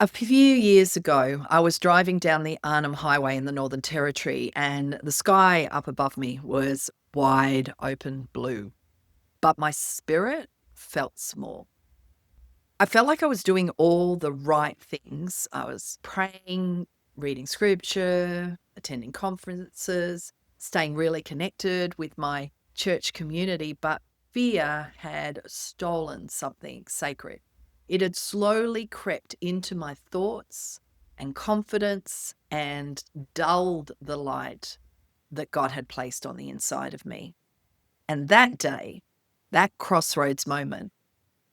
A few years ago, I was driving down the Arnhem Highway in the Northern Territory, and the sky up above me was wide open blue, but my spirit felt small. I felt like I was doing all the right things. I was praying, reading scripture, attending conferences, staying really connected with my church community, but fear had stolen something sacred. It had slowly crept into my thoughts and confidence and dulled the light that God had placed on the inside of me. And that day, that crossroads moment,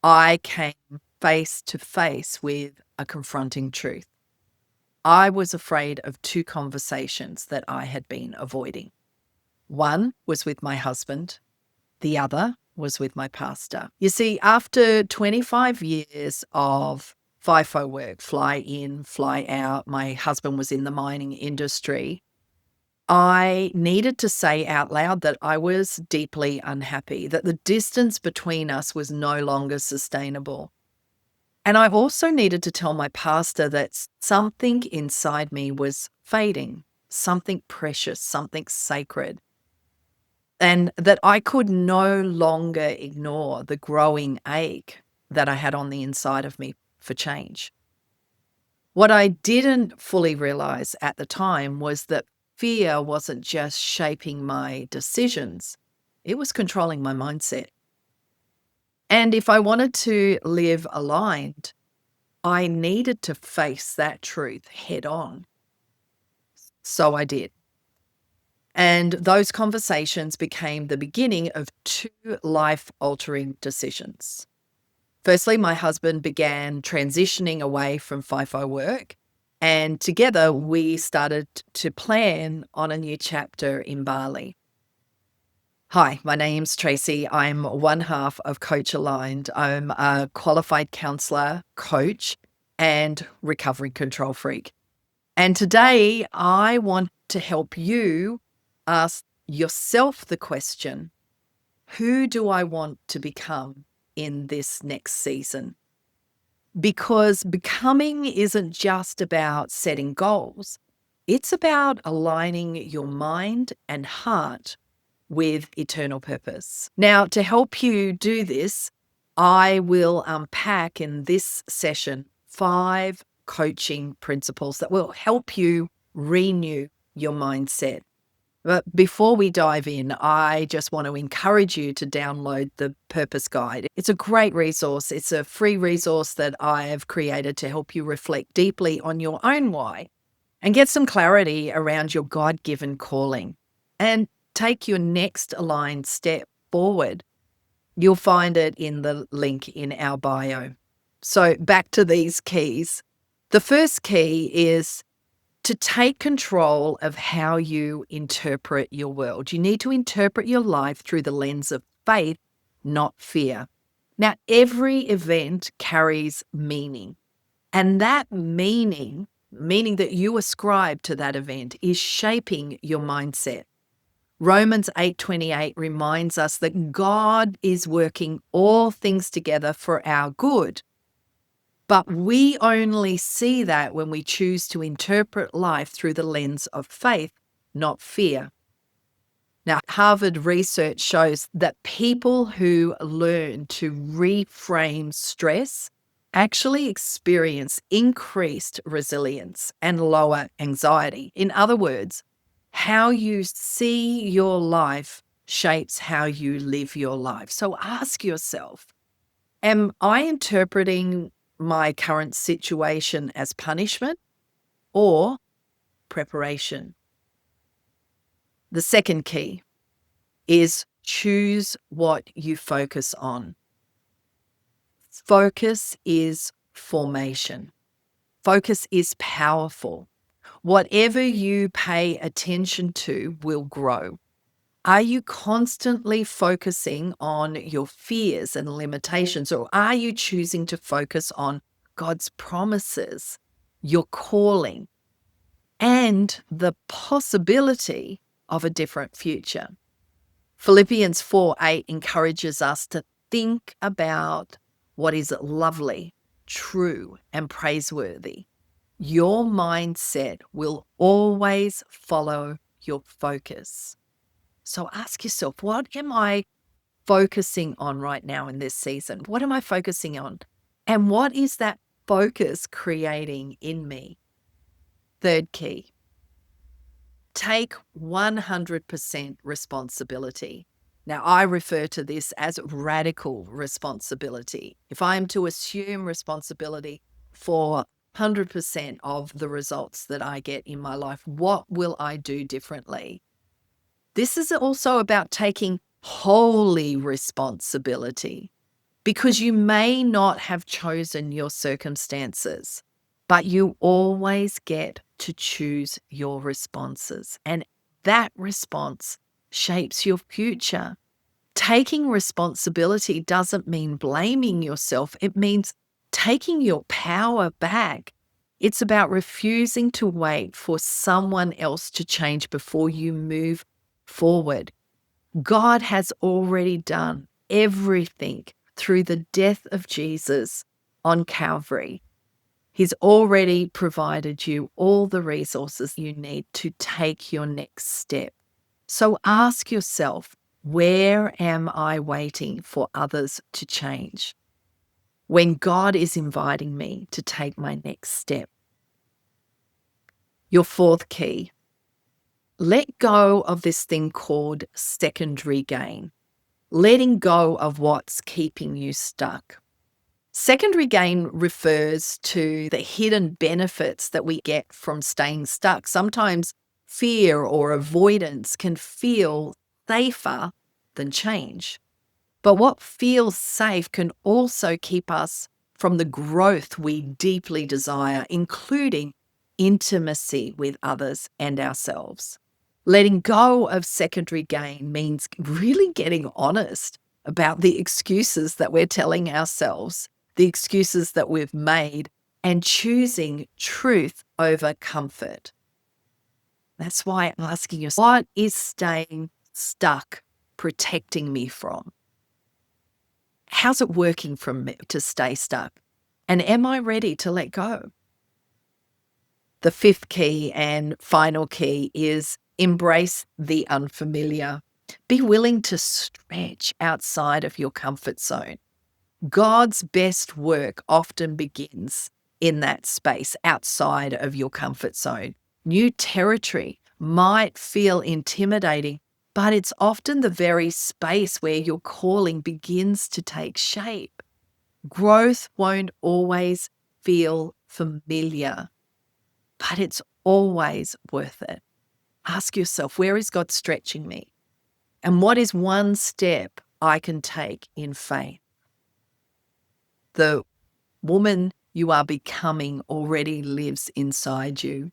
I came face to face with a confronting truth. I was afraid of two conversations that I had been avoiding. One was with my husband, the other was with my pastor. You see, after 25 years of FIFO work, fly in, fly out, my husband was in the mining industry, I needed to say out loud that I was deeply unhappy, that the distance between us was no longer sustainable. And I also needed to tell my pastor that something inside me was fading, something precious, something sacred, and that I could no longer ignore the growing ache that I had on the inside of me for change. What I didn't fully realize at the time was that fear wasn't just shaping my decisions, it was controlling my mindset. And if I wanted to live aligned, I needed to face that truth head on. So I did. And those conversations became the beginning of two life-altering decisions. Firstly, my husband began transitioning away from FIFO work, and together we started to plan on a new chapter in Bali. Hi, my name's Tracy. I'm one half of Coach Aligned. I'm a qualified counsellor, coach, and recovery control freak. And today I want to help you ask yourself the question, who do I want to become in this next season? Because becoming isn't just about setting goals. It's about aligning your mind and heart with eternal purpose. Now, to help you do this, I will unpack in this session 5 coaching principles that will help you renew your mindset. But before we dive in, I just want to encourage you to download the Purpose Guide. It's a great resource. It's a free resource that I have created to help you reflect deeply on your own why and get some clarity around your God-given calling and take your next aligned step forward. You'll find it in the link in our bio. So back to these keys. The first key is to take control of how you interpret your world. You need to interpret your life through the lens of faith, not fear. Now, every event carries meaning, and that meaning that you ascribe to that event, is shaping your mindset. Romans 8:28 reminds us that God is working all things together for our good. But we only see that when we choose to interpret life through the lens of faith, not fear. Now, Harvard research shows that people who learn to reframe stress actually experience increased resilience and lower anxiety. In other words, how you see your life shapes how you live your life. So ask yourself, am I interpreting my current situation as punishment or preparation? The second key is choose what you focus on. Focus is formation. Focus is powerful. Whatever you pay attention to will grow. Are you constantly focusing on your fears and limitations, or are you choosing to focus on God's promises, your calling, and the possibility of a different future? Philippians 4:8 encourages us to think about what is lovely, true and praiseworthy, your mindset will always follow your focus. So ask yourself, what am I focusing on right now in this season? What am I focusing on? And what is that focus creating in me? Third key, take 100% responsibility. Now, I refer to this as radical responsibility. If I am to assume responsibility for 100% of the results that I get in my life, what will I do differently? This is also about taking holy responsibility, because you may not have chosen your circumstances, but you always get to choose your responses. And that response shapes your future. Taking responsibility doesn't mean blaming yourself. It means taking your power back. It's about refusing to wait for someone else to change before you move forward. God has already done everything through the death of Jesus on Calvary. He's already provided you all the resources you need to take your next step. So ask yourself, where am I waiting for others to change when God is inviting me to take my next step? Your fourth key, let go of this thing called secondary gain. Letting go of what's keeping you stuck. Secondary gain refers to the hidden benefits that we get from staying stuck. Sometimes fear or avoidance can feel safer than change. But what feels safe can also keep us from the growth we deeply desire, including intimacy with others and ourselves. Letting go of secondary gain means really getting honest about the excuses that we're telling ourselves, the excuses that we've made, and choosing truth over comfort. That's why I'm asking yourself, what is staying stuck protecting me from? How's it working for me to stay stuck? And am I ready to let go? The fifth key and final key is embrace the unfamiliar. Be willing to stretch outside of your comfort zone. God's best work often begins in that space outside of your comfort zone. New territory might feel intimidating, but it's often the very space where your calling begins to take shape. Growth won't always feel familiar, but it's always worth it. Ask yourself, where is God stretching me? And what is one step I can take in faith? The woman you are becoming already lives inside you.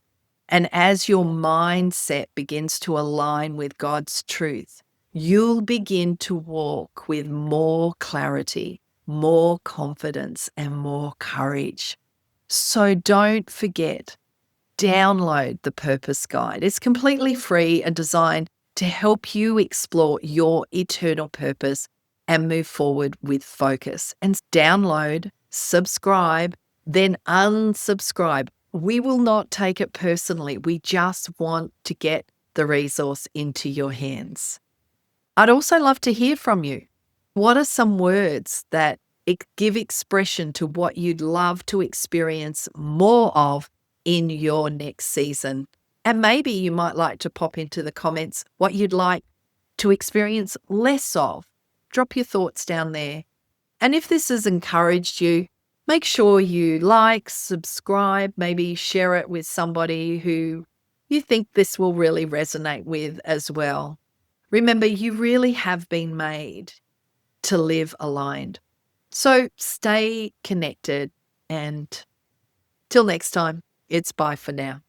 And as your mindset begins to align with God's truth, you'll begin to walk with more clarity, more confidence, and more courage. So don't forget, download the Purpose Guide. It's completely free and designed to help you explore your eternal purpose and move forward with focus. And download, subscribe, then unsubscribe. We will not take it personally. We just want to get the resource into your hands. I'd also love to hear from you. What are some words that give expression to what you'd love to experience more of in your next season? And maybe you might like to pop into the comments what you'd like to experience less of. Drop your thoughts down there. And if this has encouraged you, make sure you like, subscribe, maybe share it with somebody who you think this will really resonate with as well. Remember, you really have been made to live aligned. So stay connected, and till next time, it's bye for now.